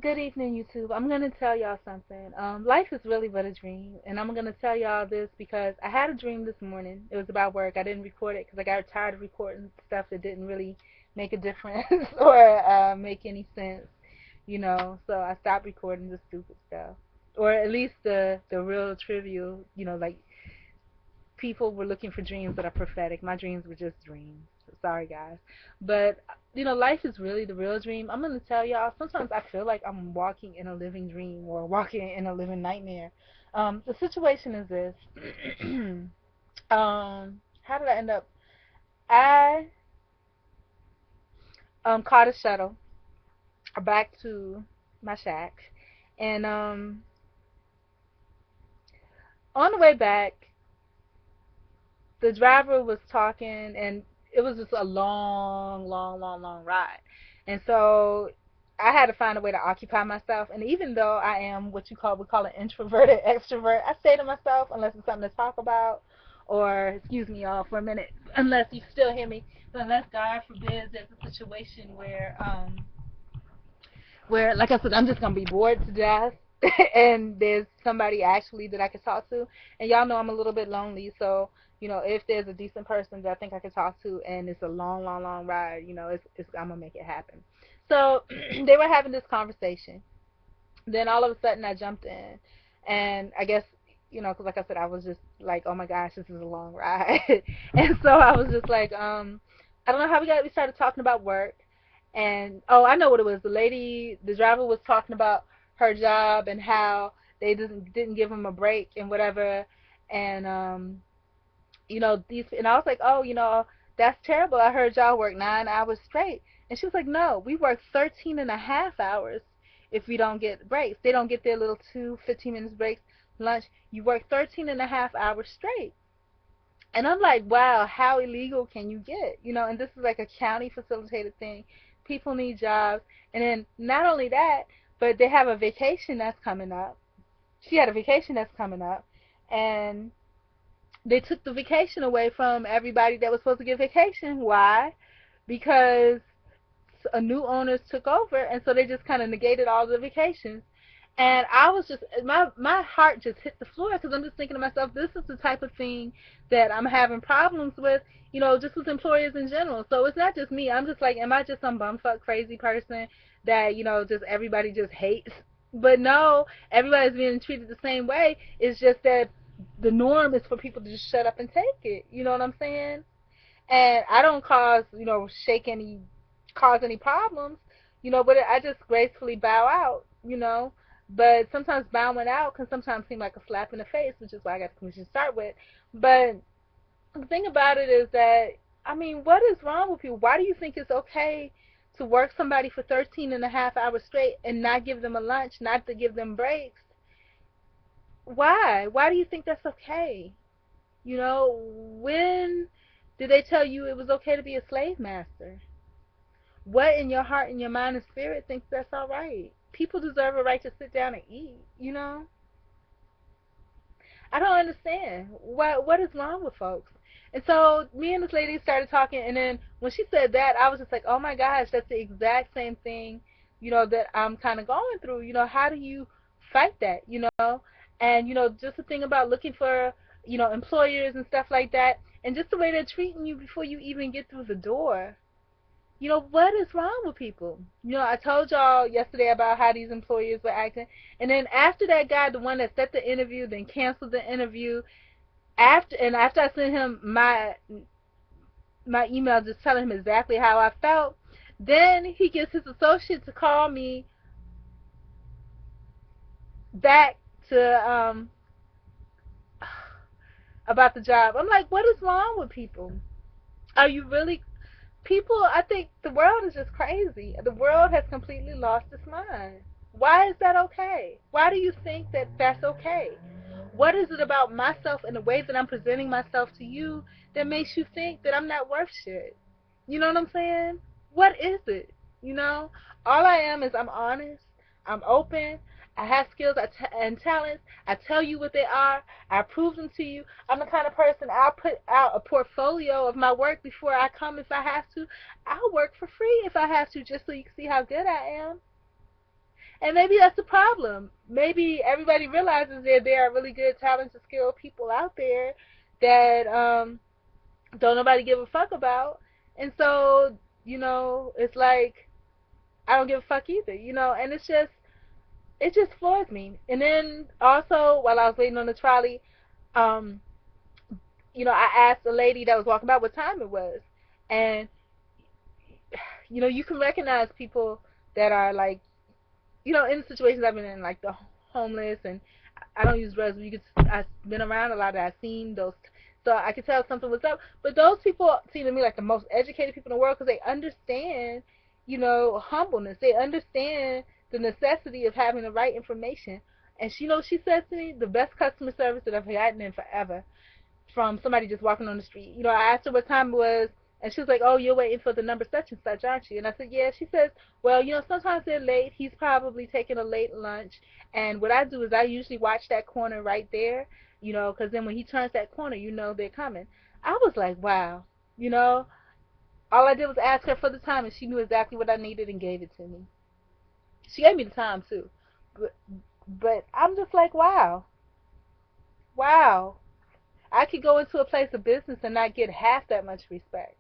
Good evening, YouTube. I'm gonna tell y'all something. Life is really but a dream, and I'm gonna tell y'all this because I had a dream this morning. It was about work. I didn't record it because I got tired of recording stuff that didn't really make a difference or make any sense, So I stopped recording the stupid stuff, or at least the real trivial, like people were looking for dreams that are prophetic. My dreams were just dreams. Sorry, guys. But, life is really the real dream. I'm going to tell y'all, sometimes I feel like I'm walking in a living dream or walking in a living nightmare. The situation is this. How did I end up? I caught a shuttle back to my shack. And on the way back, the driver was talking, and it was just a long, long, long, long ride. And so I had to find a way to occupy myself. And even though I am what we call an introverted extrovert, I say to myself, unless it's something to talk about, or excuse me, y'all, for a minute, unless you still hear me, but unless God forbid there's a situation where, like I said, I'm just gonna be bored to death, and there's somebody actually that I can talk to. And y'all know I'm a little bit lonely, so if there's a decent person that I think I can talk to, and it's a long, long, long ride, it's I'm gonna make it happen. So they were having this conversation. Then all of a sudden I jumped in, and I guess because like I said, I was just like, oh my gosh, this is a long ride, and so I was just like, I don't know how we started talking about work, and oh, I know what it was. The driver was talking about her job and how they didn't give him a break and whatever, and and I was like, oh, that's terrible. I heard y'all work 9 hours straight, and she was like, no, we work 13 and a half hours if we don't get breaks. They don't get their little 15 minutes breaks, lunch. You work 13 and a half hours straight. And I'm like, wow, how illegal can you get? And this is like a county facilitated thing. People need jobs. And then not only that, but they have a vacation that's coming up. She had a vacation that's coming up. And they took the vacation away from everybody that was supposed to get vacation. Why? Because a new owners took over, and so they just kind of negated all the vacations. And I was just my heart just hit the floor because I'm just thinking to myself, this is the type of thing that I'm having problems with, just with employers in general. So it's not just me. I'm just like, am I just some bumfuck crazy person that just everybody just hates? But no, everybody's being treated the same way. It's just that the norm is for people to just shut up and take it. You know what I'm saying? And I don't cause any problems, but I just gracefully bow out, But sometimes bowing out can sometimes seem like a slap in the face, which is why I got the commission to start with. But the thing about it is that, I mean, what is wrong with people? Why do you think it's okay to work somebody for 13 and a half hours straight and not give them a lunch, not to give them breaks? Why? Why do you think that's okay? When did they tell you it was okay to be a slave master? What in your heart and your mind and spirit thinks that's all right? People deserve a right to sit down and eat. I don't understand. What is wrong with folks? And so me and this lady started talking, and then when she said that, I was just like, oh my gosh, that's the exact same thing, that I'm kind of going through. How do you fight that? And just the thing about looking for employers and stuff like that, and just the way they're treating you before you even get through the door. What is wrong with people? I told y'all yesterday about how these employers were acting. And then after that guy, the one that set the interview, then canceled the interview, after I sent him my email just telling him exactly how I felt, then he gets his associate to call me back to about the job. I'm like, what is wrong with people? Are you really people? I think the world is just crazy. The world has completely lost its mind. Why is that okay? Why do you think that that's okay? What is it about myself and the way that I'm presenting myself to you that makes you think that I'm not worth shit? You know what I'm saying? What is it? You know, all I am is I'm honest, I'm open, I have skills and talents. I tell you what they are. I prove them to you. I'm the kind of person, I'll put out a portfolio of my work before I come if I have to. I'll work for free if I have to, just so you can see how good I am. And maybe that's the problem. Maybe everybody realizes that there are really good, talented, skilled people out there that don't nobody give a fuck about. And so, it's like I don't give a fuck either, and it just floors me. And then also while I was waiting on the trolley, um, I asked a lady that was walking by what time it was. And you can recognize people that are like, in the situations I've been in, like the homeless, and I don't use drugs, but I've been around a lot, that I've seen those, so I could tell something was up. But those people seem to me like the most educated people in the world because they understand, humbleness. They understand the necessity of having the right information. And she said to me, the best customer service that I've gotten in forever from somebody just walking on the street. I asked her what time it was, and she was like, "Oh, you're waiting for the number such and such, aren't you?" And I said, "Yeah." She says, "Well, sometimes they're late. He's probably taking a late lunch, and what I do is I usually watch that corner right there, because then when he turns that corner, they're coming." I was like, wow, you know. All I did was ask her for the time, and she knew exactly what I needed and gave it to me. She gave me the time too, but I'm just like, wow, wow. I could go into a place of business and not get half that much respect.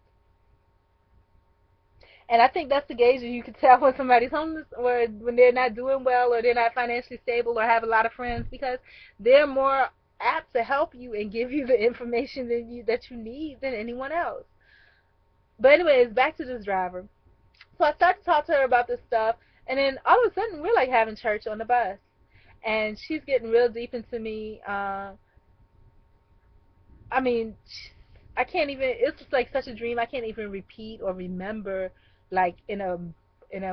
And I think that's the gauge that you can tell when somebody's homeless or when they're not doing well or they're not financially stable or have a lot of friends, because they're more apt to help you and give you the information that you need than anyone else. But anyways, back to this driver. So I started to talk to her about this stuff, and then all of a sudden we're like having church on the bus, and she's getting real deep into me. I mean, I can't even. It's just like such a dream. I can't even repeat or remember, like in a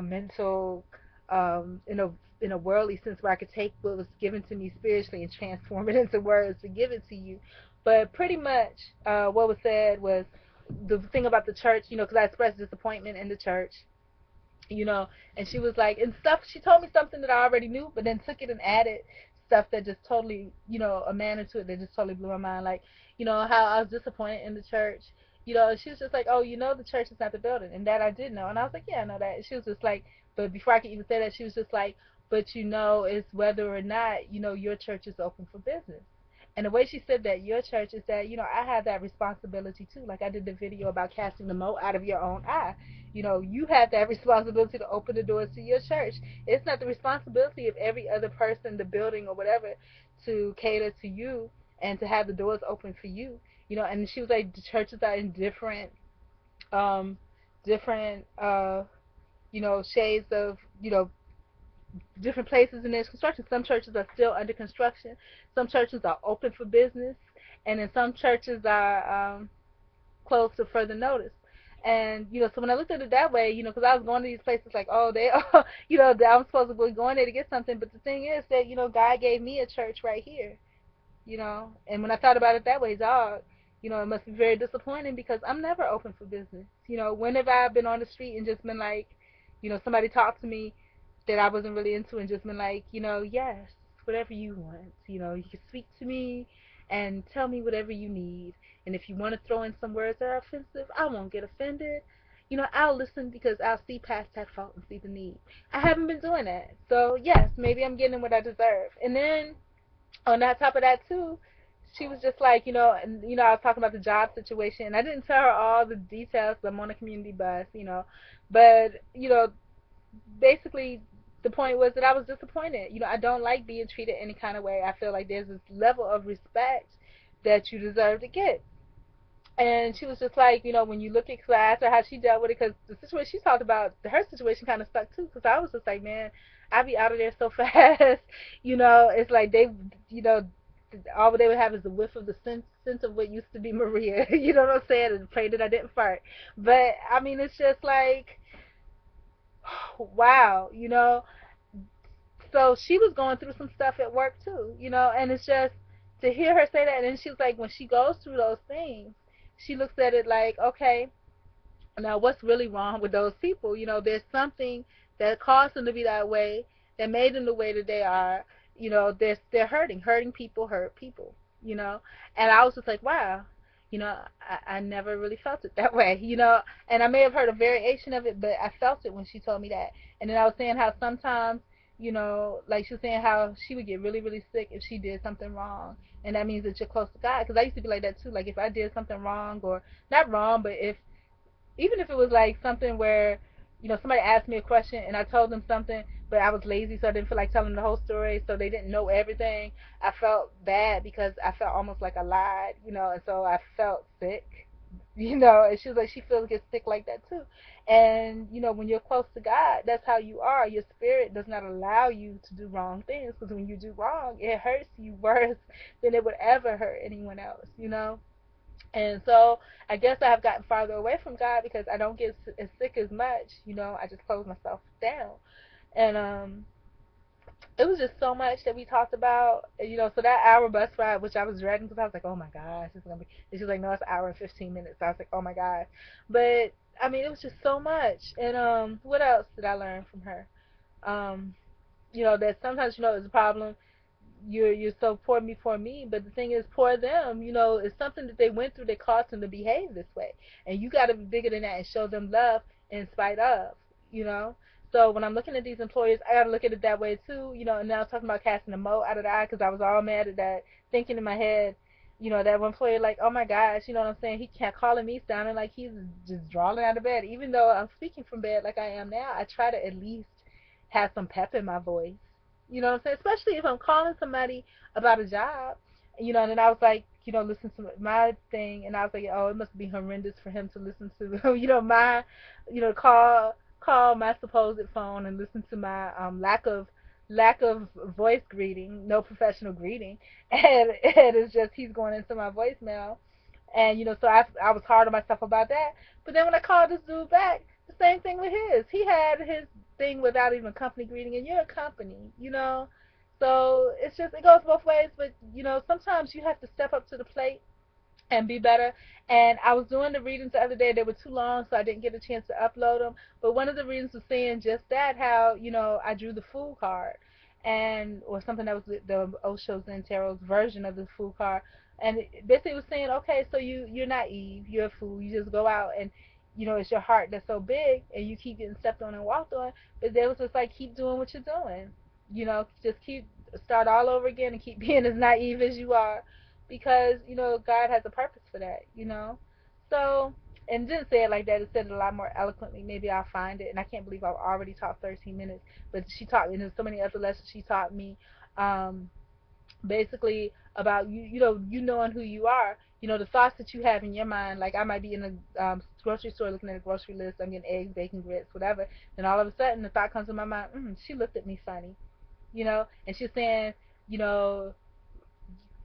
mental, in a worldly sense where I could take what was given to me spiritually and transform it into words to give it to you. But pretty much, what was said was the thing about the church. Because I expressed disappointment in the church, and she was like, and stuff, she told me something that I already knew, but then took it and added stuff that just totally, a manner to it that just totally blew my mind. Like, how I was disappointed in the church. She was just like, "Oh, the church is not the building," and that I did know. And I was like, "Yeah, I know that." And she was just like, but before I could even say that, she was just like, "But it's whether or not, your church is open for business." And the way she said that, your church, is that, I have that responsibility too. Like I did the video about casting the mote out of your own eye. You have that responsibility to open the doors to your church. It's not the responsibility of every other person, the building or whatever, to cater to you and to have the doors open for you. And she was like, the churches are in um, different, shades of, different places in this construction. Some churches are still under construction. Some churches are open for business, and then some churches are closed to further notice. And so when I looked at it that way, because I was going to these places like, oh, they, are, I'm supposed to be going there to get something. But the thing is that God gave me a church right here, And when I thought about it that way, dog, it must be very disappointing because I'm never open for business. When have I been on the street and just been like, somebody talked to me that I wasn't really into and just been like, yes, whatever you want. You can speak to me and tell me whatever you need. And if you want to throw in some words that are offensive, I won't get offended. I'll listen because I'll see past that fault and see the need. I haven't been doing that. So, yes, maybe I'm getting what I deserve. And then on that top of that, too, she was just like, and I was talking about the job situation. And I didn't tell her all the details, but I'm on a community bus, But, basically the point was that I was disappointed. I don't like being treated any kind of way. I feel like there's this level of respect that you deserve to get. And she was just like, when you look at class or how she dealt with it, because the situation she talked about, her situation kind of stuck too. Because I was just like, man, I'd be out of there so fast. It's like they, all they would have is the whiff of the sense of what used to be Maria. You know what I'm saying? And pray that I didn't fart. But I mean, it's just like, wow, So she was going through some stuff at work too, and it's just to hear her say that. And then she was like, when she goes through those things, she looks at it like, okay, now what's really wrong with those people? There's something that caused them to be that way, that made them the way that they are. They're hurting people hurt people. And I was just like, wow, I never really felt it that way. And I may have heard a variation of it, but I felt it when she told me that. And then I was saying how sometimes Like she was saying how she would get really, really sick if she did something wrong. And that means that you're close to God. Because I used to be like that too. Like if I did something wrong, or not wrong, but even if it was like something where, somebody asked me a question and I told them something, but I was lazy, so I didn't feel like telling the whole story, so they didn't know everything. I felt bad because I felt almost like I lied, and so I felt sick. And she was like, she feels gets sick like that too. And when you're close to God, that's how you are. Your spirit does not allow you to do wrong things, because when you do wrong, it hurts you worse than it would ever hurt anyone else. And so I guess I have gotten farther away from God because I don't get as sick as much. I just close myself down. And it was just so much that we talked about. So that hour bus ride, which I was dreading because I was like, oh my gosh, it's gonna be. And she's like, no, it's an hour and 15 minutes. So I was like, oh my gosh. But I mean, it was just so much. And what else did I learn from her? Um, that sometimes is a problem. You're so poor me, but the thing is, poor them. It's something that they went through that caused them to behave this way, and you got to be bigger than that and show them love in spite of. you know so when I'm looking at these employers, I got to look at it that way too. And now talking about casting the mote out of the eye, because I was all mad at that, thinking in my head, that one employer, like, oh my gosh, you know what I'm saying, he can't calling me sounding like he's just drawing out of bed, even though I'm speaking from bed like I am now. I try to at least have some pep in my voice. You know what I'm saying? Especially if I'm calling somebody about a job. And then I was like, listen to my thing, and I was like, oh, it must be horrendous for him to listen to, my, call my supposed phone and listen to my lack of voice greeting, no professional greeting, and it's just he's going into my voicemail, and so I was hard on myself about that. But then when I called this dude back, the same thing with his. He had his thing without even a company greeting, and you're a company. So it goes both ways. But sometimes you have to step up to the plate and be better. And I was doing the readings the other day. They were too long, so I didn't get a chance to upload them. But one of the readings was saying just that, how I drew the Fool card, or something that was the Osho Zen Tarot's version of the Fool card. And basically it was saying, okay, so you're naive, you're a fool. You just go out and it's your heart that's so big, and you keep getting stepped on and walked on. But they was just like, keep doing what you're doing. Just start all over again and keep being as naive as you are, because God has a purpose for that. So, and it didn't say it like that. It said it a lot more eloquently. Maybe I'll find it. And I can't believe I've already taught 13 minutes. But she taught me, and there's so many other lessons she taught me. Um, Basically about you knowing who you are. The thoughts that you have in your mind. Like I might be in a grocery store looking at a grocery list. I'm getting eggs, bacon, grits, whatever. Then all of a sudden the thought comes to my mind. She looked at me funny. And she's saying, you know,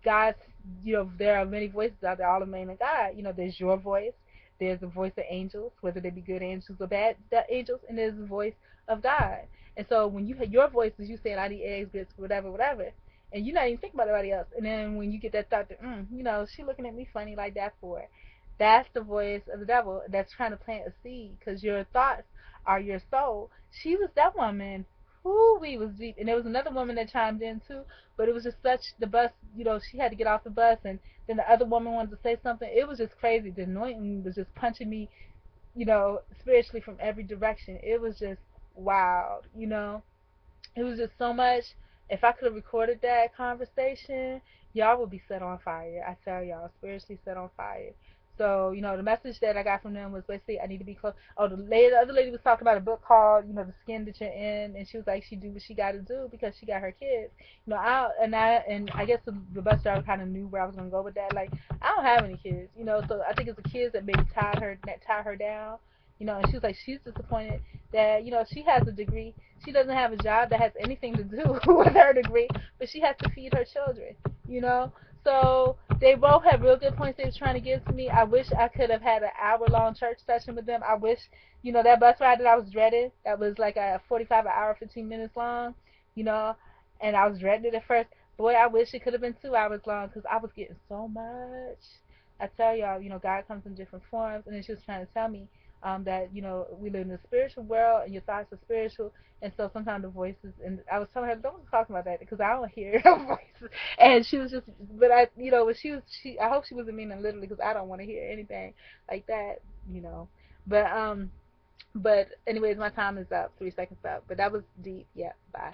God's, there are many voices out there, all of them in God. There's your voice, there's the voice of angels, whether they be good angels or bad angels, and there's the voice of God. And so when your voice is you saying, I need eggs, grits, whatever, whatever, and you're not even thinking about anybody else. And then when you get that thought that, she looking at me funny like that for it, that's the voice of the devil that's trying to plant a seed, because your thoughts are your soul. She was that woman. Who we was deep, and there was another woman that chimed in too, but it was just such the bus. She had to get off the bus, and then the other woman wanted to say something. It was just crazy. The anointing was just punching me, spiritually from every direction. It was just wild. It was just so much. If I could have recorded that conversation, y'all would be set on fire. I tell y'all, spiritually set on fire. So, the message that I got from them was basically, I need to be close. Oh, the other lady was talking about a book called, The Skin That You're In, and she was like, she do what she got to do because she got her kids. I guess the bus driver kind of knew where I was gonna go with that. Like, I don't have any kids, so I think it's the kids that maybe tie her down. And she was like, she's disappointed that, she has a degree. She doesn't have a job that has anything to do with her degree, but she has to feed her children. So they both have real good points they were trying to give to me. I wish I could have had an hour-long church session with them. I wish, that bus ride that I was dreading, that was like a 45 an hour, 15 minutes long, you know, and I was dreading it at first. Boy, I wish it could have been 2 hours long, because I was getting so much. I tell y'all, God comes in different forms, and then she was trying to tell me that, we live in a spiritual world, and your thoughts are spiritual, and so sometimes the voices, and I was telling her, don't talk about that, because I don't hear her voices, and she was just, but when I hope she wasn't meaning literally, because I don't want to hear anything like that. But, but anyways, my time is up, 3 seconds up, but that was deep, yeah, bye.